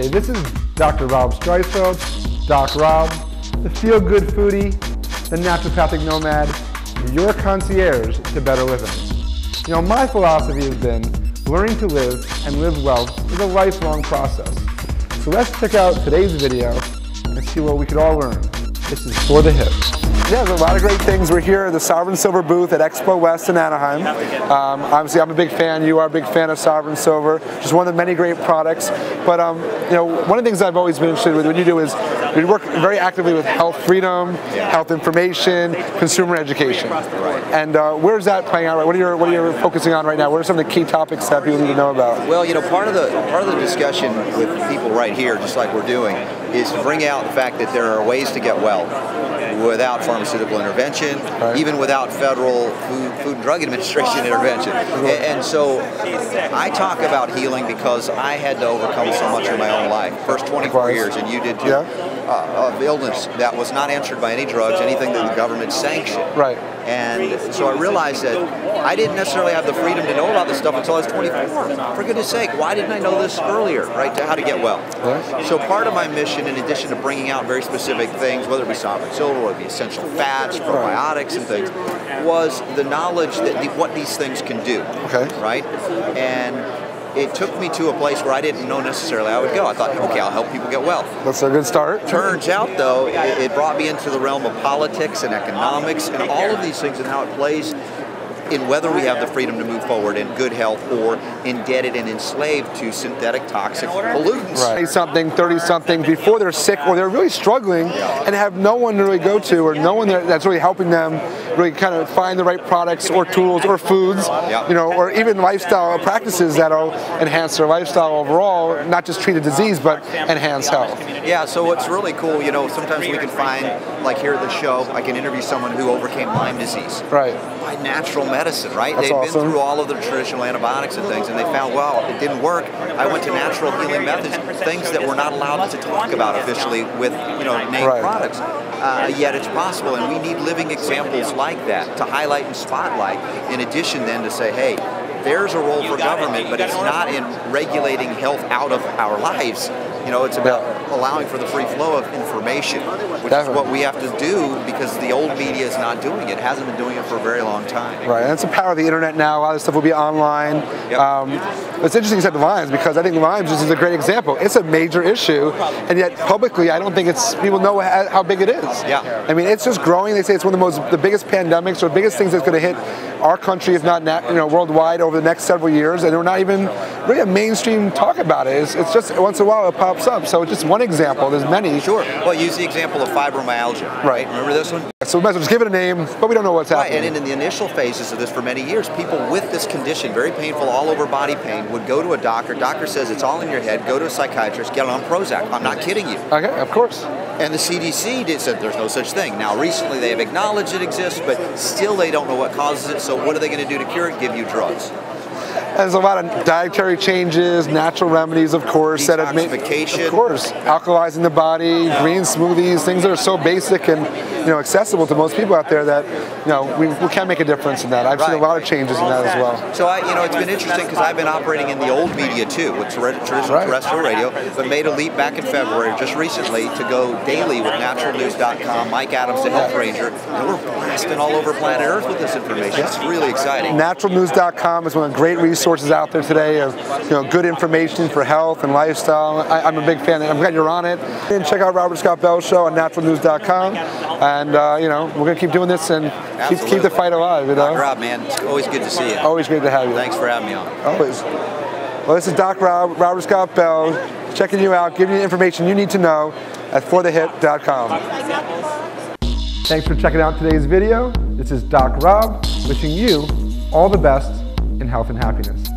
Hey, this is Dr. Rob Streisfeld, Doc Rob, the feel-good foodie, the naturopathic nomad, your concierge to better living. You know, my philosophy has been learning to live and live well is a lifelong process. So let's check out today's video and see what we could all learn. This is For the Hip. Yeah, there's a lot of great things. We're here at the Sovereign Silver booth at Expo West in Anaheim. Obviously, I'm a big fan. You are a big fan of Sovereign Silver. Just one of the many great products. But you know, one of the things I've always been interested in what you do is you work very actively with health freedom, health information, consumer education. And where's that playing out? What are you focusing on right now? What are some of the key topics that people need to know about? Well, you know, part of the discussion with people right here, just like we're doing, is to bring out the fact that there are ways to get well without pharmaceutical intervention, even without federal Food and Drug Administration intervention. And so I talk about healing because I had to overcome so much in my own life. First 24 years, and you did too, of illness that was not answered by any drugs, anything that the government sanctioned. Right. And so I realized that I didn't necessarily have the freedom to know about this stuff until I was 24. For goodness sake, why didn't I know this earlier, right, to how to get well? So part of my mission, in addition to bringing out very specific things, whether it be Sovereign Silver, whether it be essential fats, probiotics and things, was the knowledge that what these things can do, right? And it took me to a place where I didn't know necessarily I would go. I thought, okay, I'll help people get well. That's a good start. Turns out, though, it brought me into the realm of politics and economics and all of these things and how it plays in whether we have the freedom to move forward in good health or indebted and enslaved to synthetic toxic pollutants. Right. Something, 30-something, before they're sick or they're really struggling and have no one to really go to or no one that's really helping them really kind of find the right products or tools or foods, you know, or even lifestyle practices that'll enhance their lifestyle overall, not just treat a disease, but enhance health. Yeah, so what's really cool, you know, sometimes we can find, like here at the show, I can interview someone who overcame Lyme disease. Right. By natural medicine, right? That's They've been through all of the traditional antibiotics and things, and they found, well, it didn't work. I went to natural healing methods, things that we're not allowed to talk about officially with, you know, named products. Yet it's possible, and we need living examples like that to highlight and spotlight, in addition then to say, hey, there's a role for government, but it's not in regulating health out of our lives. You know, it's about allowing for the free flow of information, which is what we have to do because the old media is not doing it. It hasn't been doing it for a very long time. Right, and that's the power of the internet now. A lot of stuff will be online. It's interesting you said Lyme because I think Lyme is a great example. It's a major issue, and yet publicly, I don't think people know how big it is. I mean, it's just growing. They say it's one of the biggest pandemics or biggest things that's going to hit our country, if not worldwide, over the next several years, and we're not even really a mainstream talk about it. It's just once in a while it pops up. So it's just one example. There's many. Sure. Well, use the example of fibromyalgia. Right. Remember this one? So we might as well just give it a name, but we don't know what's happening. Right. And in the initial phases of this, for many years, people with this condition, very painful, all over body pain, would go to a doctor. Doctor says it's all in your head. Go to a psychiatrist. Get on Prozac. I'm not kidding you. Okay. Of course. And the CDC said there's no such thing. Now, recently they have acknowledged it exists, but still they don't know what causes it. So what are they going to do to cure it? Give you drugs. There's a lot of dietary changes, natural remedies, of course, that have made, of course, alkalizing the body, green smoothies, things that are so basic and accessible to most people out there that we can make a difference in that. I've seen a lot of changes in that as well. So it's been interesting because I've been operating in the old media too, with traditional terrestrial radio, but made a leap back in February, just recently, to go daily with naturalnews.com, Mike Adams, the Health Ranger, and we're blasting all over planet Earth with this information. It's really exciting. Naturalnews.com is one of the great resources out there today of good information for health and lifestyle. I'm a big fan. I'm glad you're on it. And check out Robert Scott Bell Show on naturalnews.com. And we're going to keep doing this and keep the fight alive. Doc Rob, man, it's always good to see you. Always great to have you. Thanks for having me on. Always. Well, this is Doc Rob, Robert Scott Bell, checking you out, giving you the information you need to know at forthehip.com. Thanks for checking out today's video. This is Doc Rob, wishing you all the best in health and happiness.